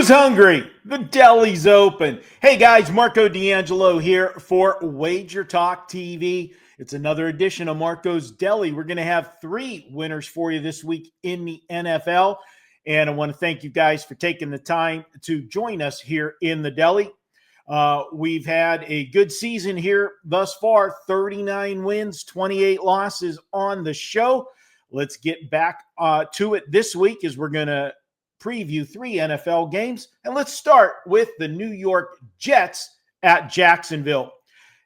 Who's hungry? The deli's open. Hey guys, Marco D'Angelo here for WagerTalk TV. It's another edition of Marco's Deli. We're going to have 3 winners for you this week in the NFL. And I want to thank you guys for taking the time to join us here in the deli. We've had a good season here thus far, 39 wins, 28 losses on the show. Let's get back to it this week as we're going to preview 3 NFL games. And let's start with the New York Jets at Jacksonville.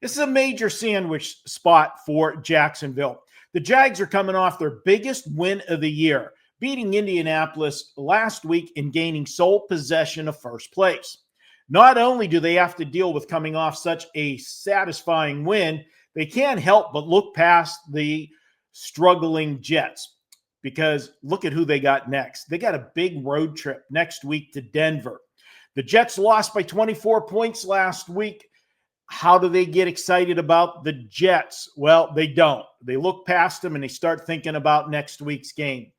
This is a major sandwich spot for Jacksonville. The Jags are coming off their biggest win of the year, beating Indianapolis last week and gaining sole possession of first place. Not only do they have to deal with coming off such a satisfying win, they can't help but look past the struggling Jets. Because look at who they got next. They got a big road trip next week to Denver. The Jets lost by 24 points last week. How do they get excited about the Jets? Well, they don't. They look past them and they start thinking about next week's game.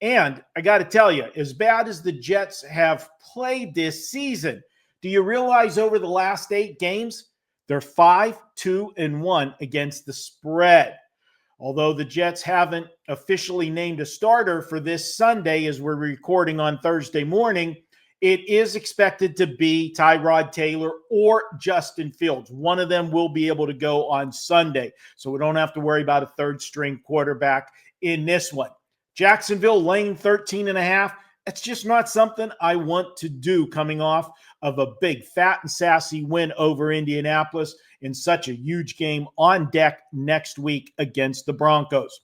And I got to tell you, as bad as the Jets have played this season, do you realize over the last 8 games, they're 5-2-1 against the spread? Although the Jets haven't officially named a starter for this Sunday as we're recording on Thursday morning, it is expected to be Tyrod Taylor or Justin Fields. One of them will be able to go on Sunday, so we don't have to worry about a third-string quarterback in this one. Jacksonville laying 13.5. It's just not something I want to do coming off of a big, fat, and sassy win over Indianapolis in such a huge game on deck next week against the Broncos.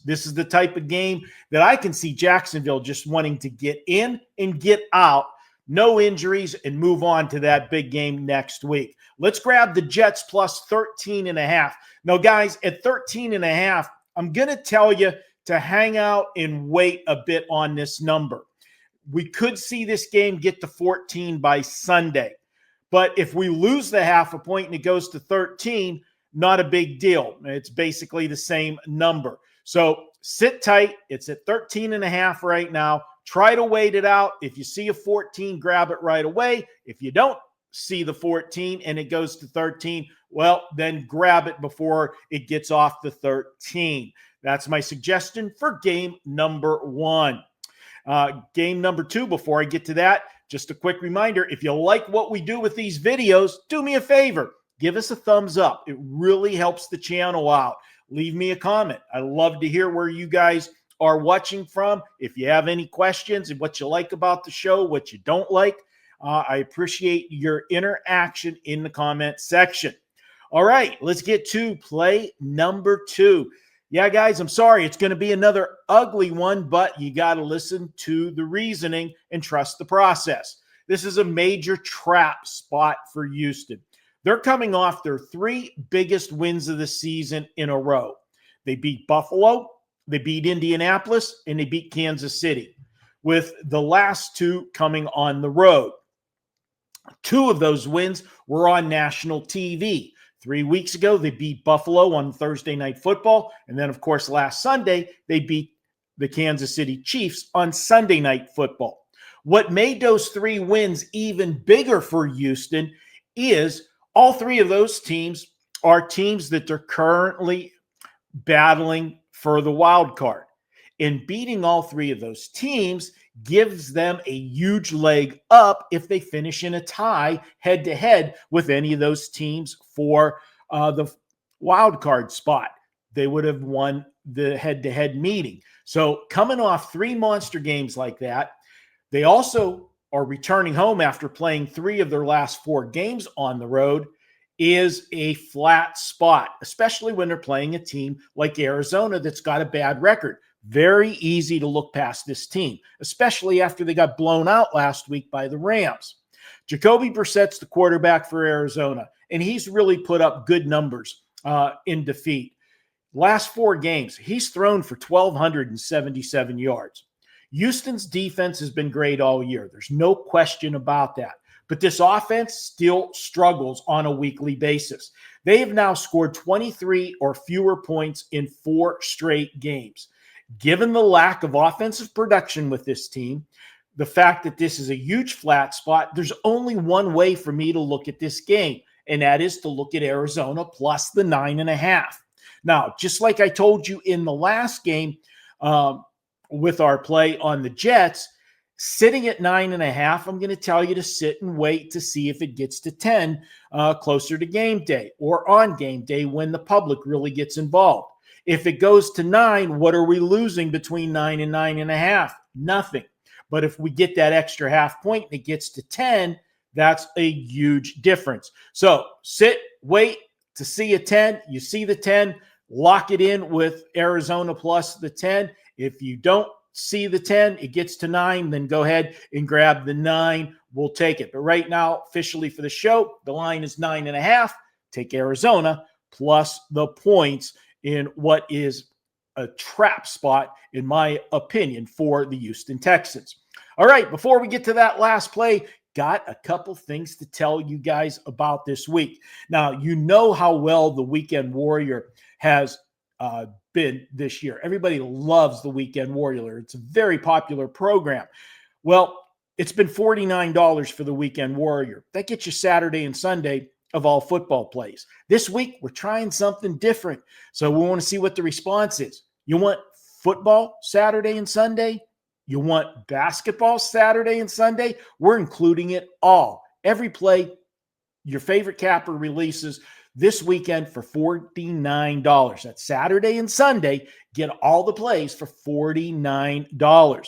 This is the type of game that I can see Jacksonville just wanting to get in and get out, no injuries, and move on to that big game next week. Let's grab the Jets plus 13.5. Now, guys, at 13.5, I'm going to tell you to hang out and wait a bit on this number. We could see this game get to 14 by Sunday. But if we lose the half a point and it goes to 13, not a big deal. It's basically the same number. So sit tight. It's at 13.5 right now. Try to wait it out. If you see a 14, grab it right away. If you don't see the 14 and it goes to 13, well, then grab it before it gets off the 13. That's my suggestion for game number 1. Game number 2, before I get to that, just a quick reminder, if you like what we do with these videos, do me a favor. Give us a thumbs up. It really helps the channel out. Leave me a comment. I love to hear where you guys are watching from. If you have any questions and what you like about the show, what you don't like, I appreciate your interaction in the comment section. All right, let's get to play number 2. Yeah, guys, I'm sorry. It's going to be another ugly one, but you got to listen to the reasoning and trust the process. This is a major trap spot for Houston. They're coming off their 3 biggest wins of the season in a row. They beat Buffalo, they beat Indianapolis, and they beat Kansas City, with the last 2 coming on the road. 2 of those wins were on national TV. 3 weeks ago, they beat Buffalo on Thursday Night Football. And then, of course, last Sunday, they beat the Kansas City Chiefs on Sunday Night Football. What made those 3 wins even bigger for Houston is all 3 of those teams are teams that they're currently battling for the wild card. And beating all 3 of those teams gives them a huge leg up if they finish in a tie head-to-head with any of those teams for the wild card spot. They would have won the head-to-head meeting. So coming off 3 monster games like that, they also are returning home after playing 3 of their last 4 games on the road, is a flat spot, especially when they're playing a team like Arizona that's got a bad record. Very easy to look past this team, especially after they got blown out last week by the Rams. Jacoby Brissett's the quarterback for Arizona, and he's really put up good numbers in defeat. Last 4 games, he's thrown for 1,277 yards. Houston's defense has been great all year. There's no question about that. But this offense still struggles on a weekly basis. They have now scored 23 or fewer points in 4 straight games. Given the lack of offensive production with this team, the fact that this is a huge flat spot, there's only one way for me to look at this game, and that is to look at Arizona plus the 9.5. Now, just like I told you in the last game with our play on the Jets, sitting at 9.5, I'm going to tell you to sit and wait to see if it gets to 10 closer to game day or on game day when the public really gets involved. If it goes to 9, what are we losing between 9 and 9.5? Nothing. But if we get that extra half point and it gets to 10, that's a huge difference. So sit, wait to see a 10. You see the 10, lock it in with Arizona plus the 10. If you don't see the 10, it gets to 9, then go ahead and grab the 9. We'll take it. But right now, officially for the show, the line is 9.5. Take Arizona plus the points in what is a trap spot, in my opinion, for the Houston Texans. All right, before we get to that last play, got a couple things to tell you guys about this week. Now, you know how well the Weekend Warrior has been this year. Everybody loves the Weekend Warrior. It's a very popular program. Well, it's been $49 for the Weekend Warrior. That gets you Saturday and Sunday of all football plays. This week, we're trying something different. So we want to see what the response is. You want football Saturday and Sunday? You want basketball Saturday and Sunday? We're including it all. Every play your favorite capper releases this weekend for $49. That's Saturday and Sunday. Get all the plays for $49.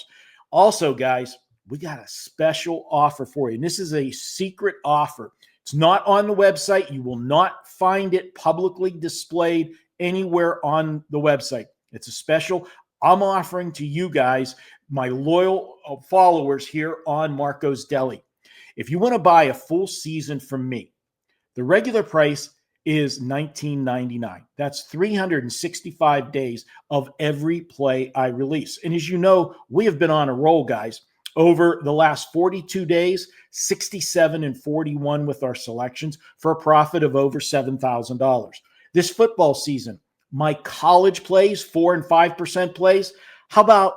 Also, guys, we got a special offer for you. And this is a secret offer. It's not on the website. You will not find it publicly displayed anywhere on the website. It's a special I'm offering to you guys, my loyal followers here on Marco's Deli. If you want to buy a full season from me, the regular price is $19.99. That's 365 days of every play I release. And as you know, we have been on a roll, guys. Over the last 42 days, 67 and 41 with our selections for a profit of over $7,000. This football season, my college plays, 4 and 5% plays, how about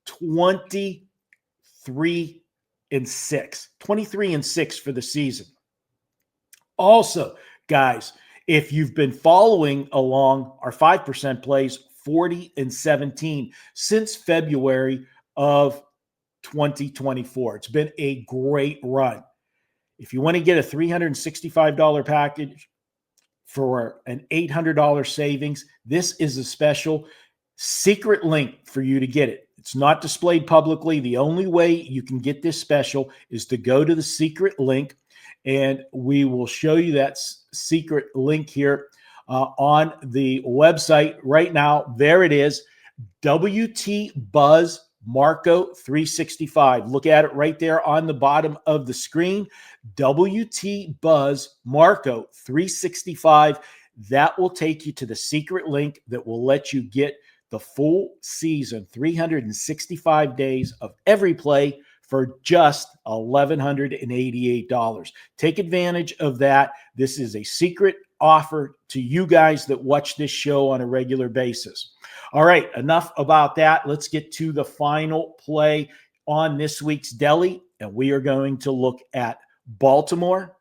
23 and 6? 23 and 6 for the season. Also, guys, if you've been following along our 5% plays, 40 and 17 since February of 2024. It's been a great run. If you want to get a $365 package for an $800 savings, this is a special secret link for you to get it. It's not displayed publicly. The only way you can get this special is to go to the secret link, and we will show you that secret link here on the website right now. There it is, WT Buzz Marco 365. Look at it right there on the bottom of the screen. WT Buzz Marco 365. That will take you to the secret link that will let you get the full season, 365 days of every play for just $1,188. Take advantage of that. This is a secret offer to you guys that watch this show on a regular basis. All right, enough about that. Let's get to the final play on this week's Deli, and we are going to look at Baltimore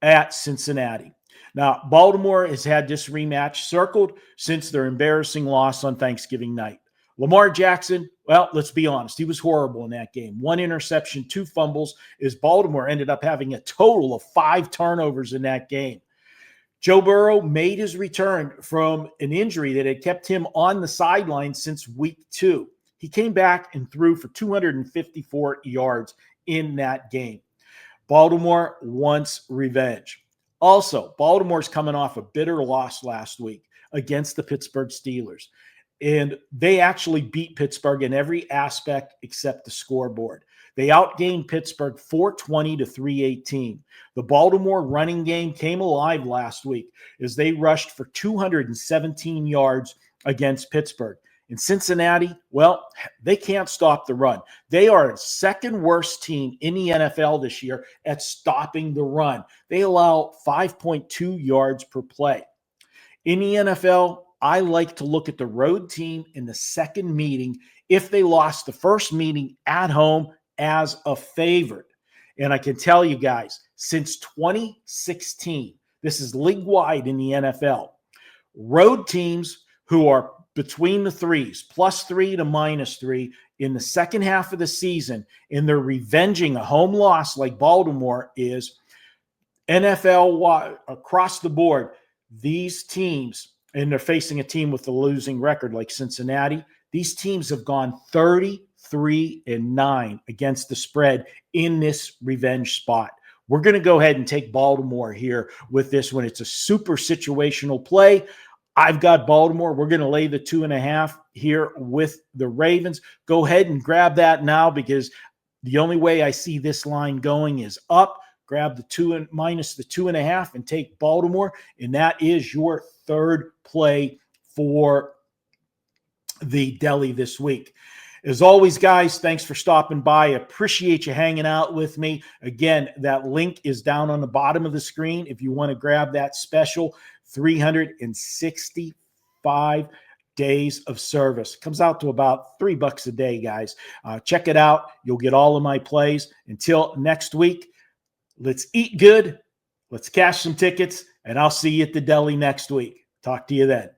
at Cincinnati. Now, Baltimore has had this rematch circled since their embarrassing loss on Thanksgiving night. Lamar Jackson, well, let's be honest, he was horrible in that game. 1 interception, 2 fumbles, as Baltimore ended up having a total of 5 turnovers in that game. Joe Burrow made his return from an injury that had kept him on the sideline since week 2. He came back and threw for 254 yards in that game. Baltimore wants revenge. Also, Baltimore's coming off a bitter loss last week against the Pittsburgh Steelers. And they actually beat Pittsburgh in every aspect except the scoreboard. They outgained Pittsburgh 420 to 318. The Baltimore running game came alive last week as they rushed for 217 yards against Pittsburgh. In Cincinnati, well, they can't stop the run. They are the second worst team in the NFL this year at stopping the run. They allow 5.2 yards per play. In the NFL, I like to look at the road team in the second meeting. If they lost the first meeting at home, as a favorite. And I can tell you guys, since 2016, this is league-wide in the NFL, road teams who are between the threes, +3 to -3, in the second half of the season, and they're revenging a home loss like Baltimore is, NFL across the board, these teams, and they're facing a team with a losing record like Cincinnati, these teams have gone 33-9 against the spread in this revenge spot. We're going to go ahead and take Baltimore here with this one. It's a super situational play. I've got Baltimore. We're going to lay the 2.5 here with the Ravens. Go ahead and grab that now, because the only way I see this line going is up. Grab the 2 and minus the 2.5 and take Baltimore. And that is your third play for the deli this week. As always, guys, thanks for stopping by. Appreciate you hanging out with me. Again, that link is down on the bottom of the screen if you want to grab that special 365 days of service. Comes out to about $3 a day, guys. Check it out. You'll get all of my plays. Until next week, let's eat good. Let's cash some tickets, and I'll see you at the deli next week. Talk to you then.